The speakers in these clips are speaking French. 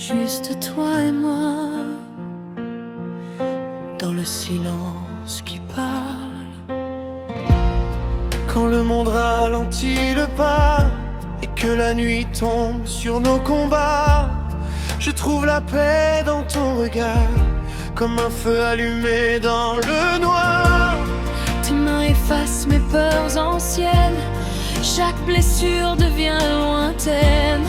Juste toi et moi, dans le silence qui parle. Quand le monde ralentit le pas et que la nuit tombe sur nos combats, je trouve la paix dans ton regard, comme un feu allumé dans le noir. Tes mains effacent mes peurs anciennes, chaque blessure devient lointaine.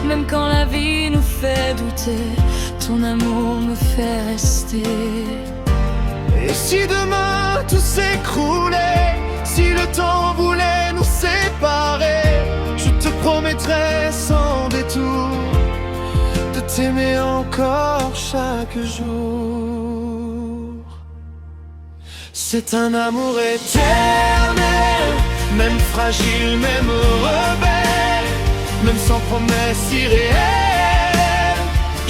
Même quand la vie nous fait douter, ton amour me fait rester. Et si demain tout s'écroulait, si le temps voulait nous séparer, je te promettrai sans détour de t'aimer encore chaque jour. C'est un amour éternel, même fragile, même rebelle, même sans promesse irréelle.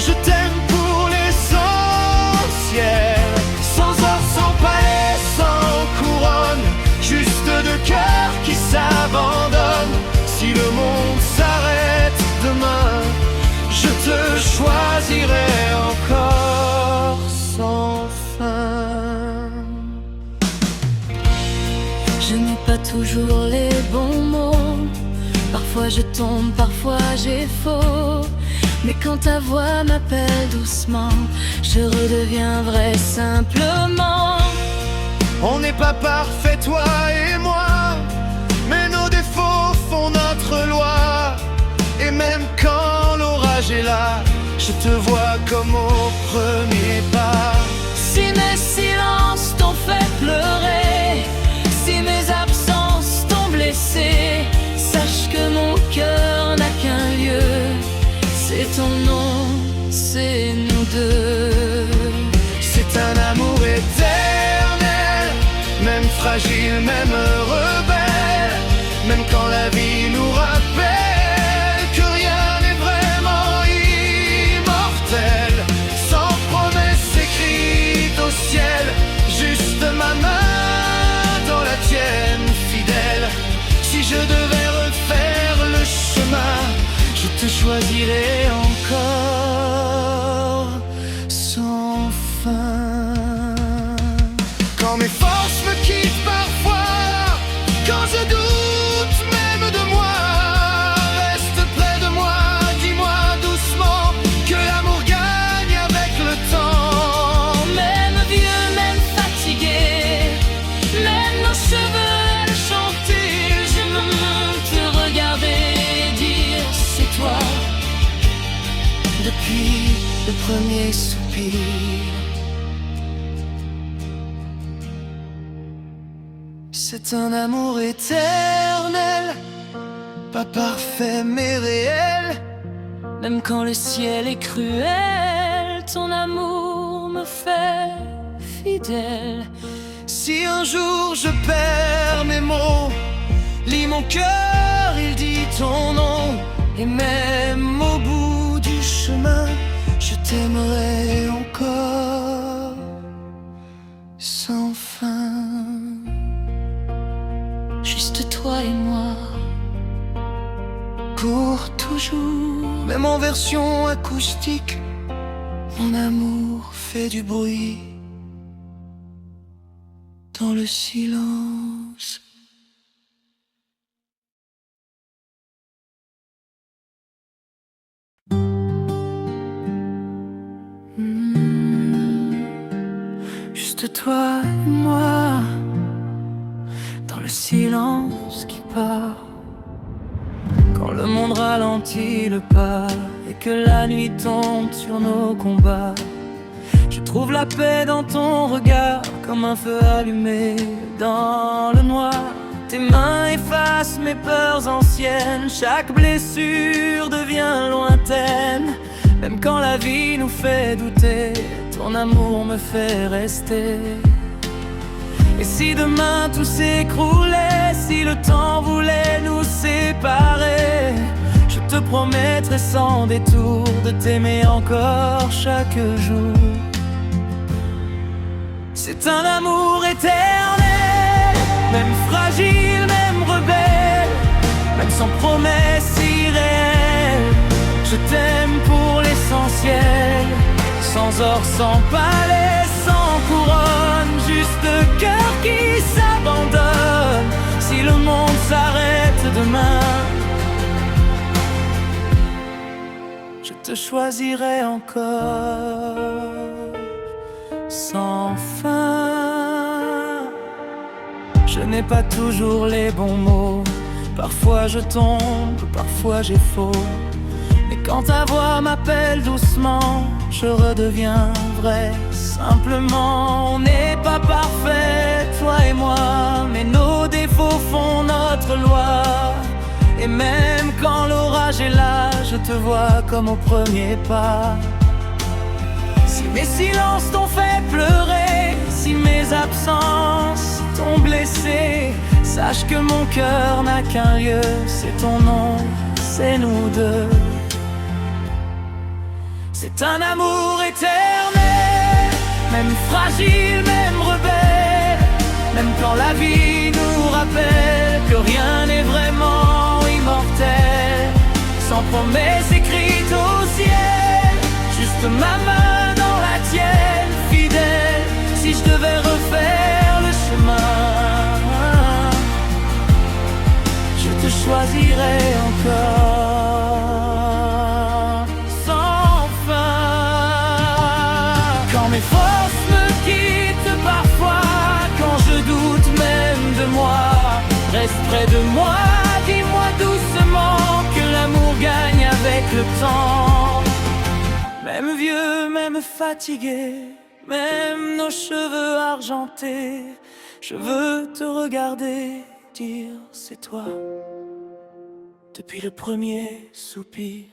Je t'aime pour l'essentiel, sans or, sans palais, sans couronne, juste deux cœurs qui s'abandonnent. Si le monde s'arrête demain, je te choisirai encore sans fin. Je n'ai pas toujours les bons mots, parfois je tombe, parfois j'ai faux. Mais quand ta voix m'appelle doucement, je redeviens vrai simplement. On n'est pas parfait, toi et moi, mais nos défauts font notre loi. Et même quand l'orage est là, je te vois comme au premier pas. Si mes silences t'ont fait pleurer, si mes absences t'ont blessé, sache que mon cœur n'a qu'un lieu, c'est ton nom, c'est nous deux. C'est un amour éternel, même fragile, même rebelle, même quand la vie nous rappelle que rien n'est vraiment immortel. Sans promesse écrite au ciel, juste ma main dans la tienne fidèle. Si je devais refaire le chemin, je te choisirais encore sans fin. Quand mes forces me quittent parfois, quand je doute même de moi, reste près de moi, dis-moi doucement que l'amour gagne avec le temps. Même vieux, même fatigué, même nos cheveux à le chanter, j'aime te regarder et dire c'est toi. Depuis le premier soupir, c'est un amour éternel, pas parfait mais réel. même quand le ciel est cruel, ton amour me fait fidèle. Si un jour je perds mes mots, lis mon cœur, il dit ton nom. Et même au bout du chemin, je t'aimerai encore sans fin. Juste toi et moi, Pour toujours, même en version acoustique, mon amour fait du bruit dans le silence. Juste toi et moi, dans le silence qui part. Quand le monde ralentit le pas et que la nuit tombe sur nos combats, je trouve la paix dans ton regard, comme un feu allumé dans le noir. Tes mains effacent mes peurs anciennes, chaque blessure devient lointaine. Même quand la vie nous fait douter, ton amour me fait rester. Et si demain tout s'écroulait, si le temps voulait nous séparer, je te promettrai sans détour de t'aimer encore chaque jour. C'est un amour éternel, même fragile, même rebelle, même sans promesse irréelle. Je t'aime pour l'essentiel, sans or, sans palais, sans couronne, juste le cœur qui s'abandonne. Si le monde s'arrête demain, je te choisirai encore sans fin. Je n'ai pas toujours les bons mots, parfois je tombe, parfois j'ai faux. Mais quand ta voix m'appelle doucement, je redeviens vrai. Simplement, on n'est pas parfait, toi et moi, mais nos défauts font notre loi. Et même quand l'orage est là, je te vois comme au premier pas. Si mes silences t'ont fait pleurer, si mes absences t'ont blessé, sache que mon cœur n'a qu'un lieu, c'est ton nom, c'est nous deux. C'est un amour éternel, même fragile, même rebelle, même quand la vie nous rappelle que rien n'est vraiment immortel. Sans promesse écrite au ciel, juste ma main dans la tienne, fidèle. Si je devais refaire le chemin, je te choisirais encore sans fin. Quand mes forces me quittent parfois, quand je doute même de moi, reste près de moi, dis-moi doucement que l'amour gagne avec le temps. Même vieux, même fatigué, même nos cheveux argentés, je veux te regarder, dire c'est toi. Depuis le premier soupir,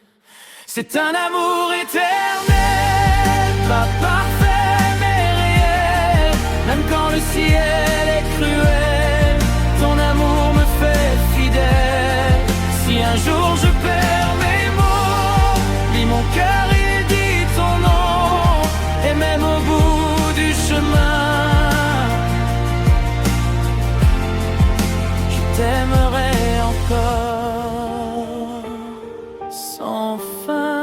c'est un amour éternel, pas parfait mais réel. Même quand le ciel est cruel, ton amour me fait fidèle. Si un jour je perds mes mots, lis mon cœur, il dit ton nom. Et même au bout du chemin, je t'aimerai encore sans fin.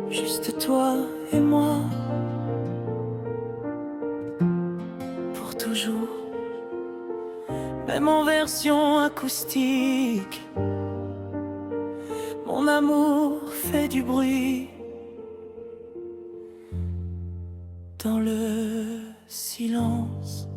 Juste toi et moi, pour toujours. Même en version acoustique, mon amour fait du bruit dans le silence.